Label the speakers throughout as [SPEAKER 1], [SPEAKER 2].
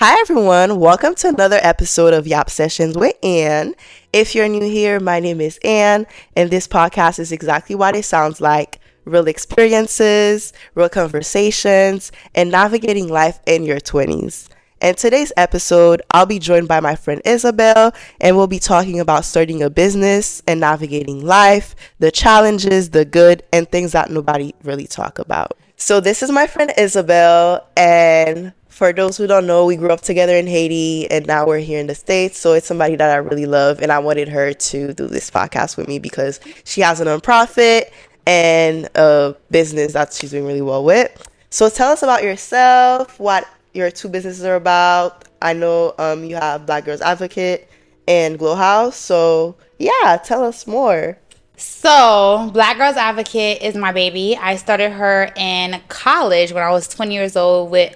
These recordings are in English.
[SPEAKER 1] Hi everyone, welcome to another episode of Yap Sessions with Ann. If you're new here, my name is Ann, and this podcast is exactly what it sounds like: real experiences, real conversations, and navigating life in your 20s. In today's episode, I'll be joined by my friend Isabelle, and we'll be talking about starting a business and navigating life, the challenges, the good, and things that nobody really talk about. So this is my friend Isabelle, and for those who don't know, we grew up together in Haiti, and now we're here in the States. So it's somebody that I really love, and I wanted her to do this podcast with me because she has a nonprofit and a business that she's doing really well with. So tell us about yourself, what your two businesses are about. I know you have Black Girls Advocate and GlowHaus. So yeah, tell us more.
[SPEAKER 2] So, Black Girls Advocate is my baby. I started her in college when I was 20 years old with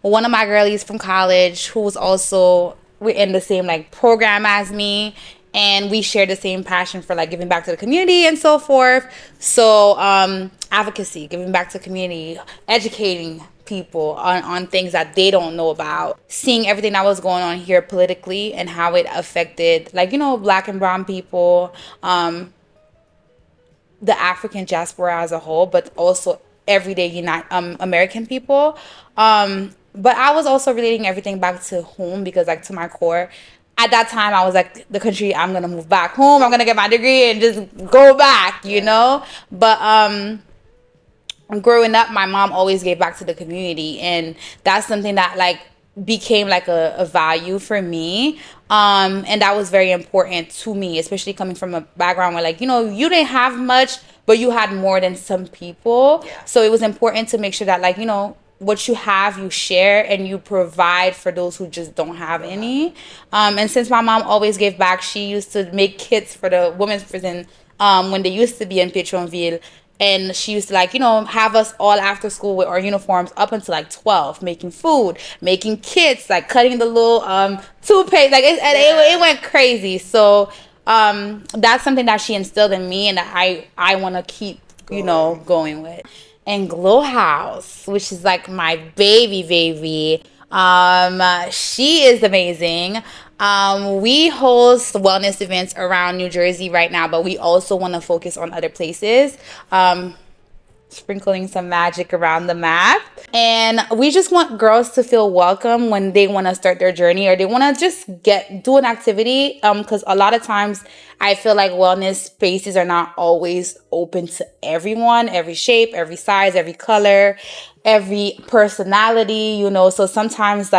[SPEAKER 2] one of my girlies from college who was also in the same program as me, and we shared the same passion for giving back to the community and so forth. So, advocacy, giving back to the community, educating people on things that they don't know about, seeing everything that was going on here politically and how it affected Black and brown people, the African diaspora as a whole, but also everyday American people. But I was also relating everything back to home because, to my core, at that time, I was the country, I'm going to move back home. I'm going to get my degree and just go back, you know? But growing up, my mom always gave back to the community. And that's something that, became a value for me, and that was very important to me, especially coming from a background where you didn't have much but you had more than some people. So it was important to make sure that what you have you share and you provide for those who just don't have any. And since my mom always gave back, she used to make kits for the women's prison when they used to be in Pétionville. And she used to have us all after school with our uniforms up until 12, making food, making kits, cutting the little toothpaste. It went crazy. So that's something that she instilled in me and that I want to keep going with. And GlowHaus, which is my baby. She is amazing. We host wellness events around New Jersey right now, but we also want to focus on other places. Sprinkling some magic around the map. And we just want girls to feel welcome when they want to start their journey or they want to just do an activity. Because a lot of times I feel like wellness spaces are not always open to everyone, every shape, every size, every color, every personality, So sometimes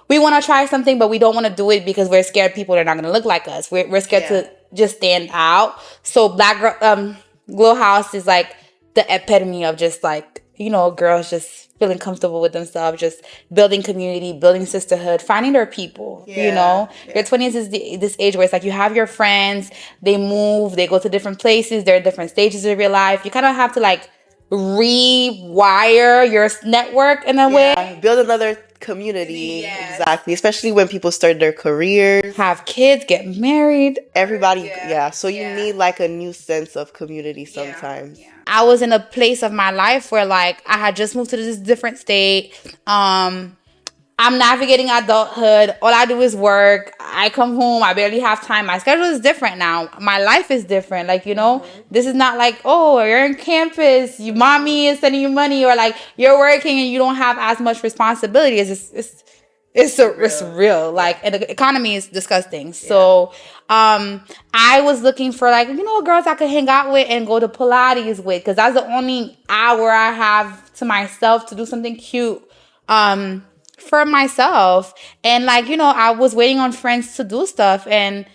[SPEAKER 2] we want to try something, but we don't want to do it because we're scared people are not going to look like us. We're scared to just stand out. So GlowHaus is the epitome of just girls just feeling comfortable with themselves, just building community, building sisterhood, finding their people. Your 20s is this age where it's you have your friends, they move, they go to different places, they're at different stages of your life. You kind of have to rewire your network in a way.
[SPEAKER 1] Build another community. Exactly, especially when people start their careers,
[SPEAKER 2] have kids, get married,
[SPEAKER 1] everybody. So you need a new sense of community sometimes.
[SPEAKER 2] I was in a place of my life where I had just moved to this different state. I'm navigating adulthood. All I do is work. I come home. I barely have time. My schedule is different now. My life is different. This is not oh, you're in campus. Your mommy is sending you money, or you're working and you don't have as much responsibility. It's real. And the economy is disgusting. So, I was looking for girls I could hang out with and go to Pilates with, because that's the only hour I have to myself to do something cute. For myself. And I was waiting on friends to do stuff, and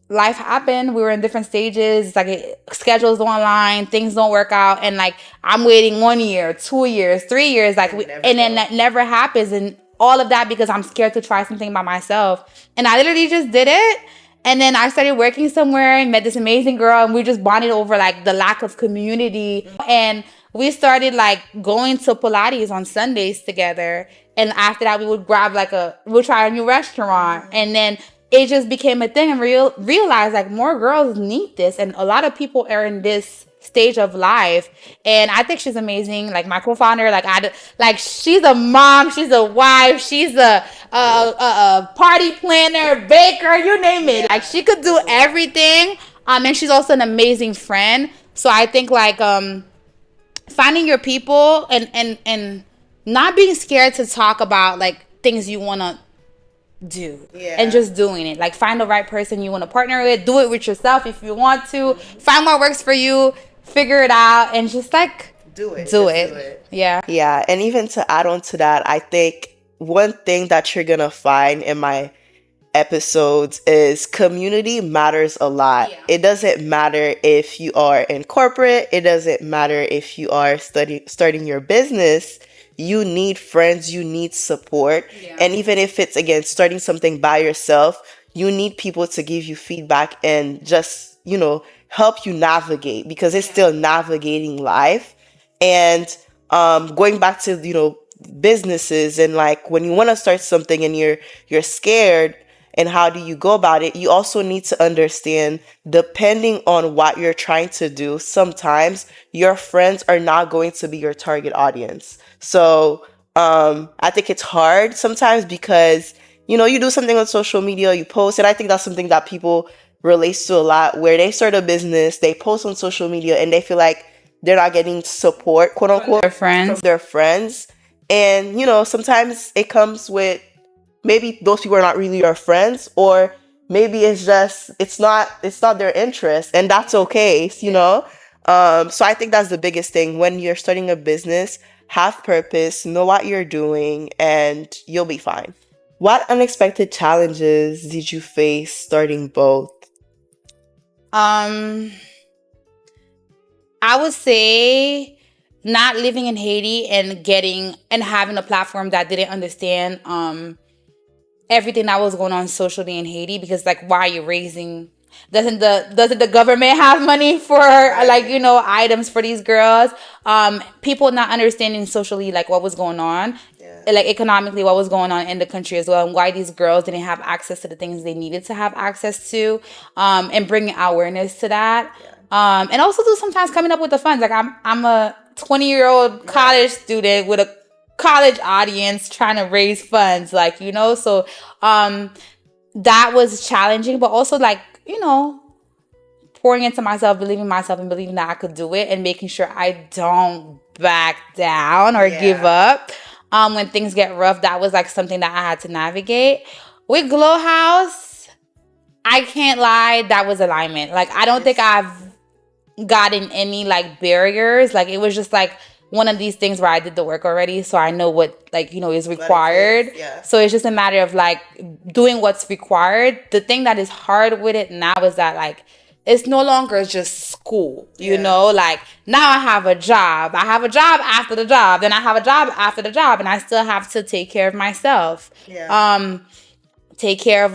[SPEAKER 2] life happened. We were in different stages. Schedules don't align, things don't work out, and I'm waiting 1 year, 2 years, 3 years, and then that never happens. And all of that because I'm scared to try something by myself. And I literally just did it. And then I started working somewhere and met this amazing girl, and we just bonded over the lack of community. And we started going to Pilates on Sundays together. And after that, we would grab we'll try a new restaurant. And then it just became a thing, and realized more girls need this. And a lot of people are in this stage of life. And I think she's amazing. Like my co-founder, like she's a mom, she's a wife, she's a party planner, baker, you name it. Like she could do everything. And she's also an amazing friend. So I think like finding your people and not being scared to talk about like things you want to do and just doing it. Like find the right person you want to partner with, do it with yourself if you want to, find what works for you, figure it out, and just like do it.
[SPEAKER 1] Yeah, and even to add on to that, I think one thing that you're gonna find in my episodes is community matters a lot. It doesn't matter if you are in corporate, it doesn't matter if you are starting your business. You need friends, you need support. And even if it's, again, starting something by yourself, you need people to give you feedback and just, help you navigate, because it's still navigating life. And going back to, businesses, and like when you want to start something and you're scared, and how do you go about it? You also need to understand, depending on what you're trying to do, sometimes your friends are not going to be your target audience. So I think it's hard sometimes because, you do something on social media, you post, and I think that's something that people relate to a lot, where they start a business, they post on social media, and they feel like they're not getting support, quote unquote, from their friends. And, sometimes it comes with, maybe those people are not really your friends, or maybe it's just it's not their interest, and that's okay, so I think that's the biggest thing when you're starting a business. Have purpose, know what you're doing, and you'll be fine. What unexpected challenges did you face starting both?
[SPEAKER 2] I would say not living in Haiti and having a platform that didn't understand everything that was going on socially in Haiti, because like, why are you raising? Doesn't the government have money for items for these girls? People not understanding socially like what was going on, like economically what was going on in the country as well, and why these girls didn't have access to the things they needed to have access to, and bringing awareness to that. And also do sometimes coming up with the funds. Like I'm a 20-year-old college student with a college audience trying to raise funds, so that was challenging, but also like, pouring into myself, believing myself, and believing that I could do it, and making sure I don't back down or give up when things get rough. That was like something that I had to navigate. With GlowHaus, I can't lie, that was alignment. Like I don't think I've gotten any like barriers. Like it was just like one of these things where I did the work already, so I know what is required. So it's just a matter of like doing what's required. The thing that is hard with it now is that like it's no longer just school, like now I have a job. I have a job after the job, then I have a job after the job, and I still have to take care of myself. Take care of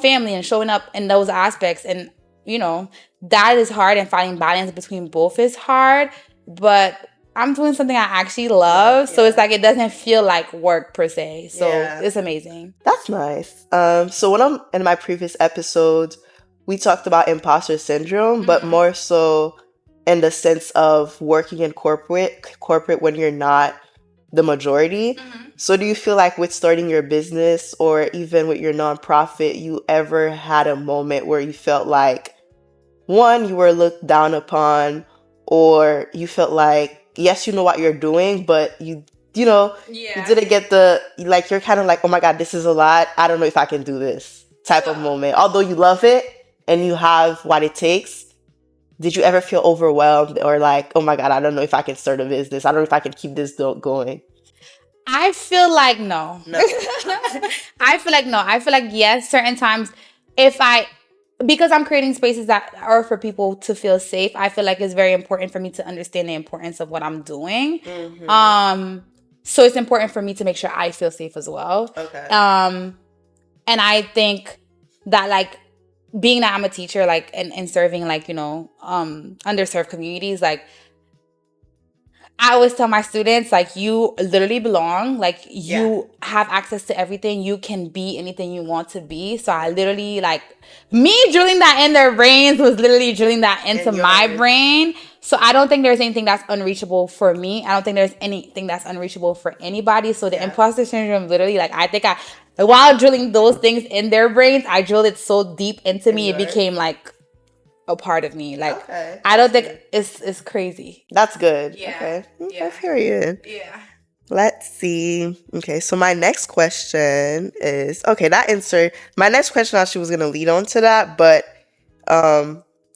[SPEAKER 2] family and showing up in those aspects, and that is hard, and finding balance between both is hard, but I'm doing something I actually love. So it's like, it doesn't feel like work per se. So it's amazing.
[SPEAKER 1] That's nice. So when I'm in my previous episodes, we talked about imposter syndrome, but more so in the sense of working in corporate when you're not the majority. So do you feel like with starting your business, or even with your nonprofit, you ever had a moment where you felt like, one, you were looked down upon, or you felt like, yes, you know what you're doing, but you didn't get you're kind of like, oh my God, this is a lot, I don't know if I can do this type of moment, although you love it and you have what it takes? Did you ever feel overwhelmed, or like, oh my God, I don't know if I can start a business, I don't know if I can keep this going?
[SPEAKER 2] I feel like no. I feel like no. I feel like yes, certain times, because I'm creating spaces that are for people to feel safe, I feel like it's very important for me to understand the importance of what I'm doing. So it's important for me to make sure I feel safe as well. And I think that like being that I'm a teacher, like and serving like underserved communities, like I always tell my students, like, you literally belong. Like, you have access to everything. You can be anything you want to be. So I literally, like, me drilling that in their brains was literally drilling that into my brain. So I don't think there's anything that's unreachable for me. I don't think there's anything that's unreachable for anybody. So the imposter syndrome, literally, like, I think while drilling those things in their brains, I drilled it so deep into me, it became, like, a part of me. Like, I don't think it's crazy.
[SPEAKER 1] That's good. Okay. Period.
[SPEAKER 2] Yeah.
[SPEAKER 1] Let's see. Okay, so my next question is, okay, that answer. My next question actually was gonna lead on to that, but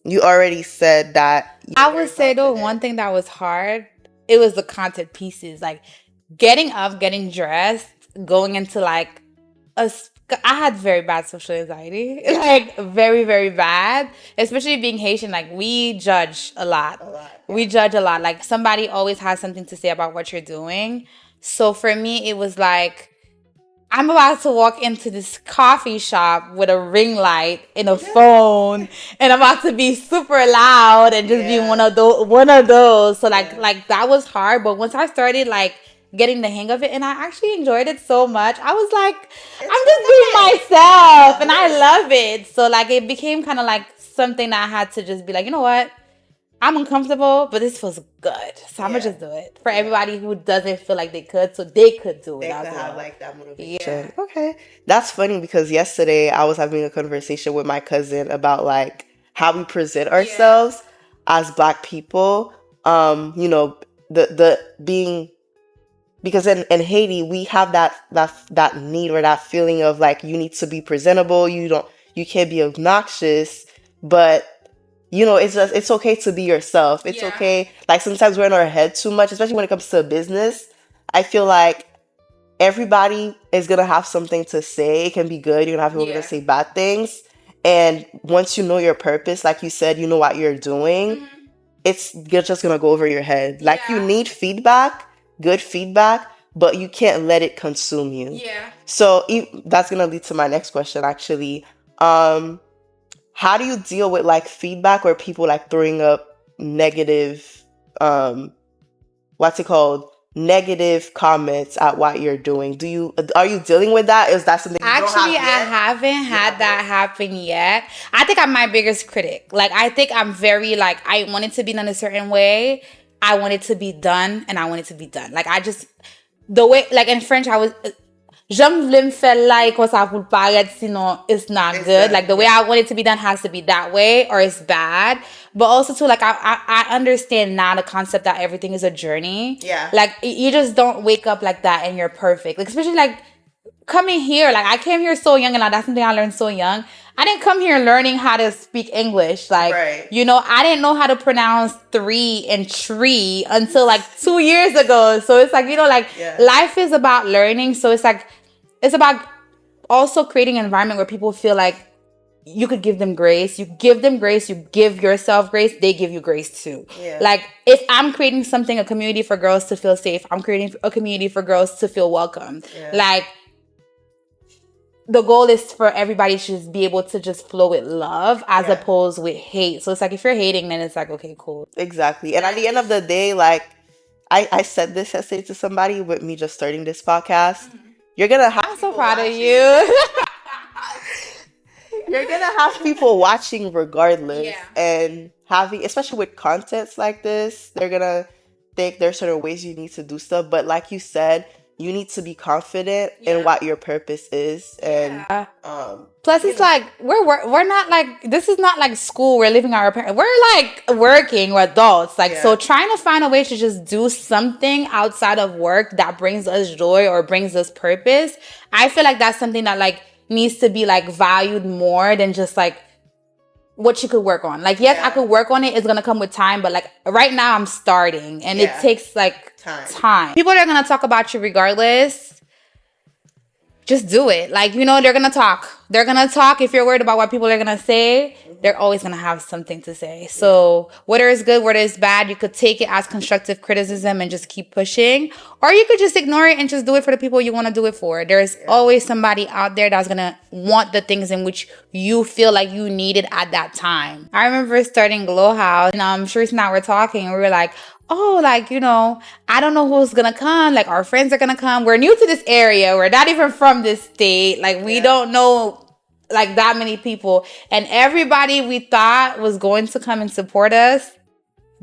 [SPEAKER 1] you already said that.
[SPEAKER 2] I would say though, one thing that was hard, it was the content pieces. Like, getting up, getting dressed, going into like I had very bad social anxiety, like very, very bad. Especially being Haitian, like we judge a lot. We judge a lot. Like, somebody always has something to say about what you're doing. So for me, it was like, I'm about to walk into this coffee shop with a ring light and a phone, and I'm about to be super loud and just be one of those. So like that was hard. But once I started like getting the hang of it, and I actually enjoyed it so much, I was like, I'm just being myself, and I love it. So like it became kind of like something that I had to just be like, you know what? I'm uncomfortable, but this feels good. So I'm going to just do it. For everybody who doesn't feel like they could, so they could do it.
[SPEAKER 1] They could have like that motivation. Yeah. Okay. That's funny because yesterday I was having a conversation with my cousin about like how we present ourselves as Black people. You know, the being, because in Haiti we have that need or that feeling of like you need to be presentable. You can't be obnoxious, but you know, it's okay to be yourself. It's okay. Like, sometimes we're in our head too much, especially when it comes to business. I feel like everybody is going to have something to say. It can be good. You're going to have people going to say bad things. And once you know your purpose, like you said, you know what you're doing, you're just going to go over your head. Like, you need feedback, good feedback, but you can't let it consume you. Yeah. So that's going to lead to my next question, actually. How do you deal with like feedback or people like throwing up negative, what's it called? Negative comments at what you're doing? Are you dealing with that? Is that something you don't have yet?
[SPEAKER 2] I haven't had that happen yet. I think I'm my biggest critic. Like, I think I'm very like, I want it to be done a certain way. I want it to be done, and I want it to be done. Like, the way, like in French, I was, j'aime vle me faire like comme ça pour paraître, sinon it's not good. Like, the way I want it to be done has to be that way, or it's bad. But also too, like I understand now the concept that everything is a journey. Yeah. Like, you just don't wake up like that and you're perfect. Like, especially like coming here, like I came here so young, and like, that's something I learned so young. I didn't come here learning how to speak English. Like, you know, I didn't know how to pronounce 3 and tree until like 2 years ago. So it's like, you know, like life is about learning. So it's like, it's about also creating an environment where people feel like you could give them grace. You give them grace. You give yourself grace. They give you grace too. Yeah. Like, if I'm creating something, a community for girls to feel safe, I'm creating a community for girls to feel welcome. Yeah. Like, the goal is for everybody to just be able to just flow with love as opposed with hate. So it's like, if you're hating, then it's like, okay, cool.
[SPEAKER 1] Exactly. And at the end of the day, like, I said this essay to somebody with me just starting this podcast. You're going to have
[SPEAKER 2] I'm so proud of you.
[SPEAKER 1] You're going to have people watching regardless. Yeah. And having, especially with contents like this, they're going to think there's certain ways you need to do stuff. But like you said, you need to be confident in what your purpose is. And
[SPEAKER 2] plus, it's like, we're not like, this is not like school. We're living our parents. We're like working. We're adults. Like, so trying to find a way to just do something outside of work that brings us joy or brings us purpose. I feel like that's something that like needs to be like valued more than just like what you could work on. Like, yes, I could work on it. It's going to come with time. But like right now I'm starting, and it takes like time. People are going to talk about you regardless. Just do it. Like, you know, they're going to talk. They're going to talk. If you're worried about what people are going to say, they're always going to have something to say. So whether it's good, whether it's bad, you could take it as constructive criticism and just keep pushing. Or you could just ignore it and just do it for the people you want to do it for. There's always somebody out there that's going to want the things in which you feel like you needed at that time. I remember starting GlowHaus, and Sharice and I were talking, and we were like, oh, like, I don't know who's gonna come. Like, our friends are gonna come. We're new to this area. We're not even from this state. Like, we don't know like that many people. And everybody we thought was going to come and support us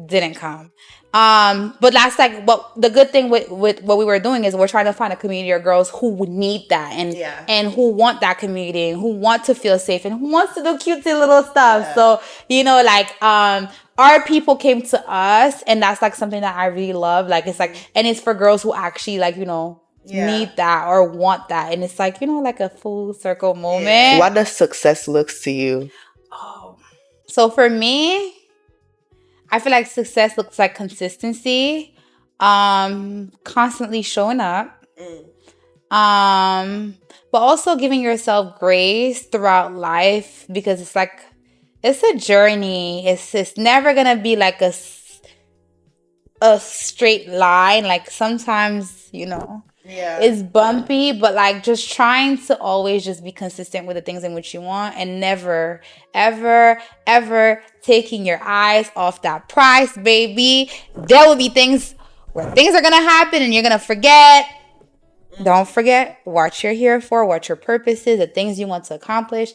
[SPEAKER 2] didn't come. But that's like what the good thing with what we were doing is we're trying to find a community of girls who would need that and who want that community and who want to feel safe and who wants to do cutesy little stuff. So, like our people came to us, and that's like something that I really love. Like it's like, and it's for girls who actually like, need that or want that. And it's like, like a full circle moment.
[SPEAKER 1] What does success looks to you?
[SPEAKER 2] So for me, I feel like success looks like consistency, constantly showing up, but also giving yourself grace throughout life, because it's like, it's a journey. It's never going to be like a straight line. Like sometimes, it's bumpy, but like just trying to always just be consistent with the things in which you want, and never, ever, ever taking your eyes off that price, baby. There will be things where things are going to happen and you're going to forget. Don't forget what you're here for, what your purpose is, the things you want to accomplish.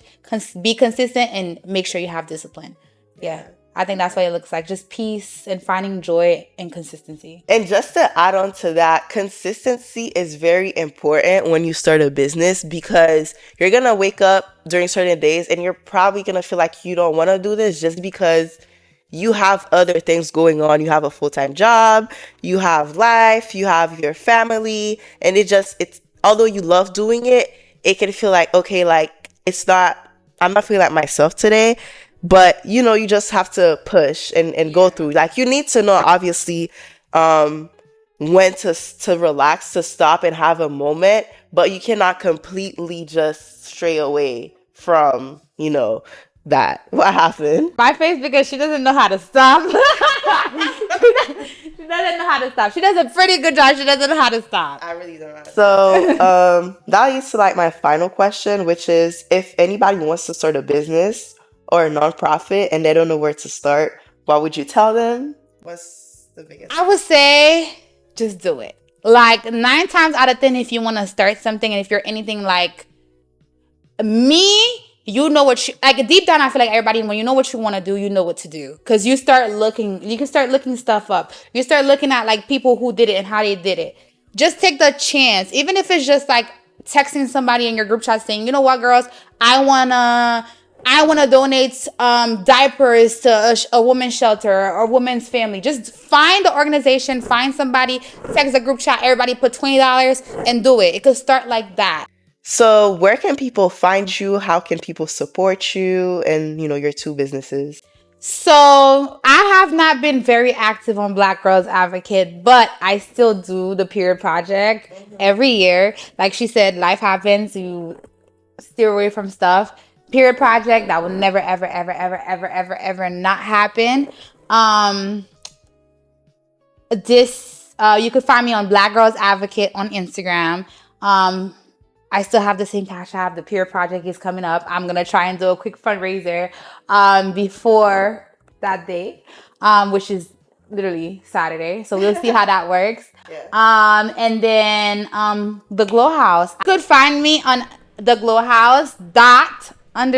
[SPEAKER 2] Be consistent and make sure you have discipline. Yeah. I think that's what it looks like. Just peace and finding joy and consistency.
[SPEAKER 1] And just to add on to that, consistency is very important when you start a business, because you're going to wake up during certain days and you're probably going to feel like you don't want to do this just because you have other things going on. You have a full-time job, you have life, you have your family, and it's although you love doing it, it can feel like, okay, like I'm not feeling like myself today. But, you just have to push and go through. Like, you need to know, obviously, when to relax, to stop and have a moment. But you cannot completely just stray away from, that. What happened?
[SPEAKER 2] My face, because she doesn't know how to stop. She doesn't know how to stop. She does a pretty good job. She doesn't know how to stop.
[SPEAKER 1] I really don't know how to stop. So, that leads to, like, my final question, which is, if anybody wants to start a business or a nonprofit and they don't know where to start, what would you tell them? What's the biggest?
[SPEAKER 2] I would say just do it. Like 9 times out of 10, if you want to start something, and if you're anything like me, you know what you like deep down. I feel like everybody, when you know what you want to do, you know what to do, because you can start looking stuff up. You start looking at like people who did it and how they did it. Just take the chance, even if it's just like texting somebody in your group chat saying, you know what, girls, I want to donate diapers to a women's shelter or a women's family. Just find the organization, find somebody, text the group chat, everybody put $20 and do it. It could start like that.
[SPEAKER 1] So where can people find you? How can people support you and, your 2 businesses?
[SPEAKER 2] So I have not been very active on Black Girls Advocate, but I still do the Period Project every year. Like she said, life happens. You steer away from stuff. Period Project, that will never, ever, ever, ever, ever, ever, ever not happen. You could find me on Black Girls Advocate on Instagram. I still have the same cash app. The Period Project is coming up. I'm going to try and do a quick fundraiser before that date, which is literally Saturday. So we'll see how that works. Yeah. And then the GlowHaus. You could find me on the GlowHaus __ on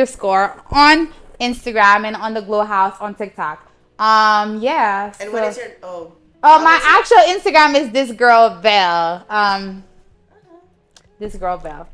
[SPEAKER 2] Instagram and on the GlowHaus on TikTok. Yeah.
[SPEAKER 1] And what is your
[SPEAKER 2] my actual Instagram is this girl Belle. This girl Belle.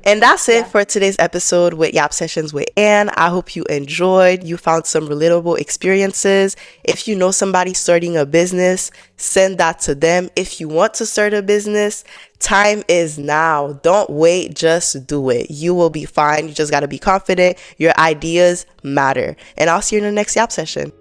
[SPEAKER 1] And that's it for today's episode with Yap Sessions with Ann. I hope you enjoyed. You found some relatable experiences. If you know somebody starting a business, send that to them. If you want to start a business, time is now. Don't wait, just do it. You will be fine. You just got to be confident. Your ideas matter. And I'll see you in the next Yap session.